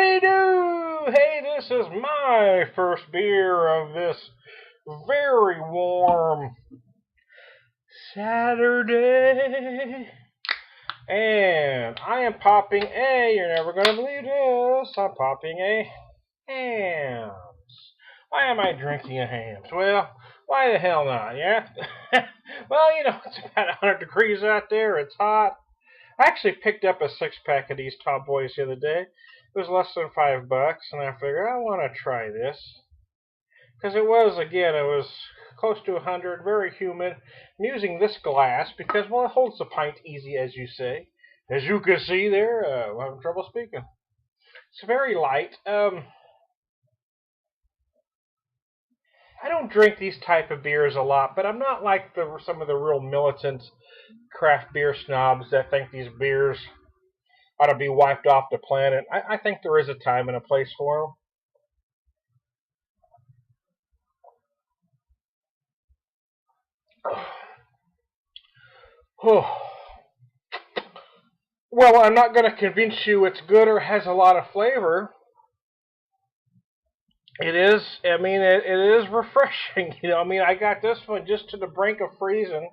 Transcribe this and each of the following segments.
Howdy do! Hey, this is my first beer of this very warm Saturday. And I am popping you're never going to believe this, I'm popping a Hamm's. Why am I drinking a Hamm's? Well, why the hell not, yeah? Well, it's about 100 degrees out there, it's hot. I actually picked up a 6-pack of these Tall Boys the other day. It was less than $5, and I figured I want to try this. Because it was close to 100, very humid. I'm using this glass because, well, it holds the pint easy, as you say. As you can see there, I'm having trouble speaking. It's very light. I don't drink these type of beers a lot, but I'm not like some of the real militant craft beer snobs that think these beers ought to be wiped off the planet. I think there is a time and a place for them. Well, I'm not going to convince you it's good or has a lot of flavor. It is, it is refreshing. I got this one just to the brink of freezing.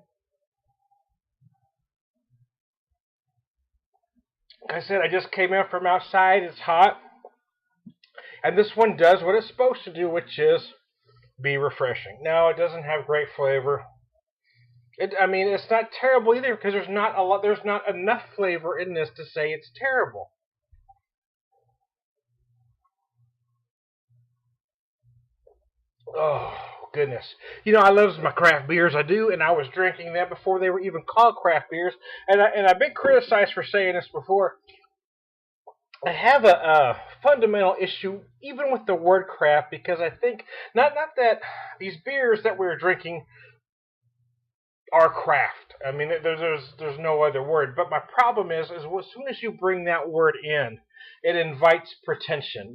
Like I said, I just came in from outside. It's hot. And this one does what it's supposed to do, which is be refreshing. Now, it doesn't have great flavor. It's not terrible either because there's not enough flavor in this to say it's terrible. Oh, goodness. I love my craft beers. I do, and I was drinking them before they were even called craft beers. And I've been criticized for saying this before. I have a fundamental issue even with the word craft because I think not that these beers that we're drinking are craft. There's no other word. But my problem is as soon as you bring that word in, it invites pretension,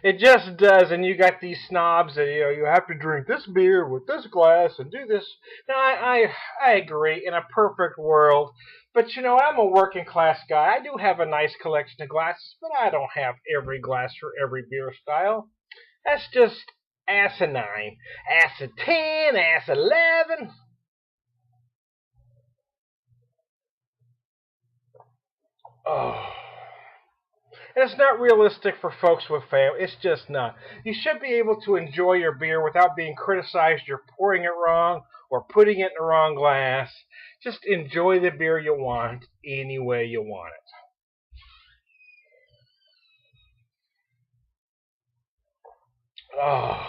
It just does, and you got these snobs that you have to drink this beer with this glass and do this. Now I agree in a perfect world, but I'm a working class guy. I do have a nice collection of glasses, but I don't have every glass for every beer style. That's just asinine. Ass 10, ass 11. Oh. And it's not realistic for folks with family. It's just not. You should be able to enjoy your beer without being criticized you're pouring it wrong or putting it in the wrong glass. Just enjoy the beer you want any way you want it. Oh.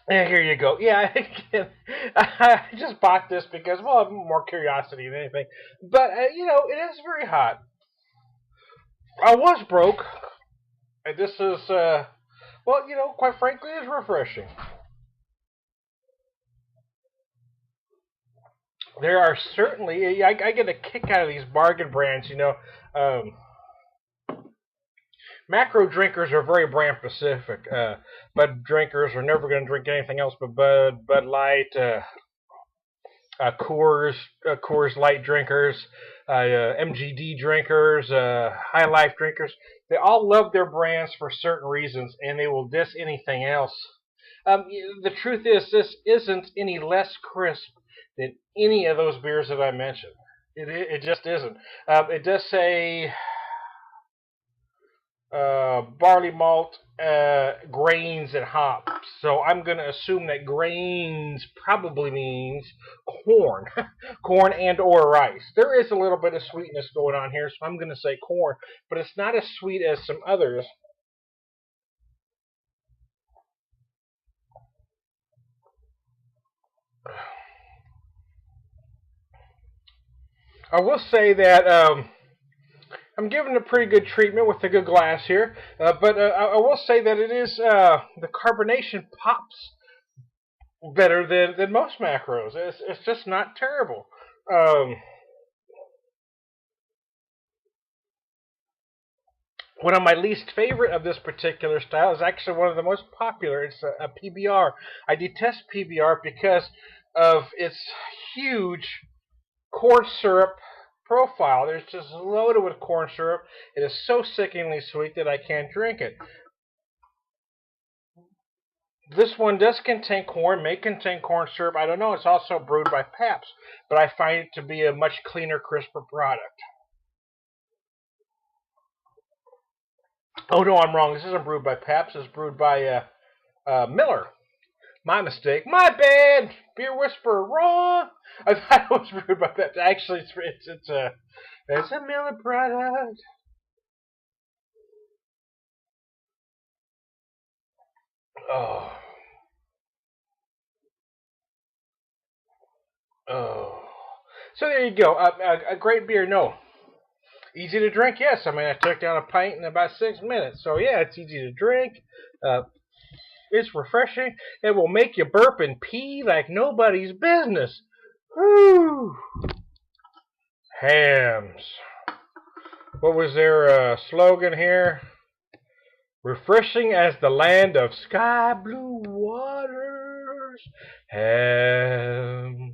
And here you go. Yeah, I just bought this because, well, more curiosity than anything. But, it is very hot. I was broke, and this is, quite frankly, is refreshing. There are certainly, I get a kick out of these bargain brands, Um, macro drinkers are very brand specific. Bud drinkers are never going to drink anything else but Bud Light, Coors Light drinkers, MGD drinkers, High Life drinkers. They all love their brands for certain reasons, and they will diss anything else. The truth is, this isn't any less crisp than any of those beers that I mentioned. It just isn't. It does say barley malt, grains, and hops. So I'm going to assume that grains probably means corn, corn and or rice. There is a little bit of sweetness going on here, so I'm going to say corn, but it's not as sweet as some others. I will say that I'm giving it a pretty good treatment with a good glass here, but I will say that it is the carbonation pops better than most macros. It's just not terrible. Um, One of my least favorite of this particular style is actually one of the most popular. It's a PBR. I detest PBR because of its huge corn syrup profile. It's just loaded with corn syrup. It is so sickeningly sweet that I can't drink it. This one does contain corn, may contain corn syrup. I don't know. It's also brewed by Pabst, but I find it to be a much cleaner, crisper product. Oh no, I'm wrong. This isn't brewed by Pabst. It's brewed by Miller. My mistake. My bad. Beer Whisperer, wrong. I thought it was brewed by Pabst. Actually, it's a Miller product. Oh, oh. So there you go. A great beer. No, easy to drink. Yes. I mean, I took down a pint in about 6 minutes. So yeah, it's easy to drink. It's refreshing. It will make you burp and pee like nobody's business. Whew. Hamms. What was their slogan here? Refreshing as the land of sky blue waters. Hamm.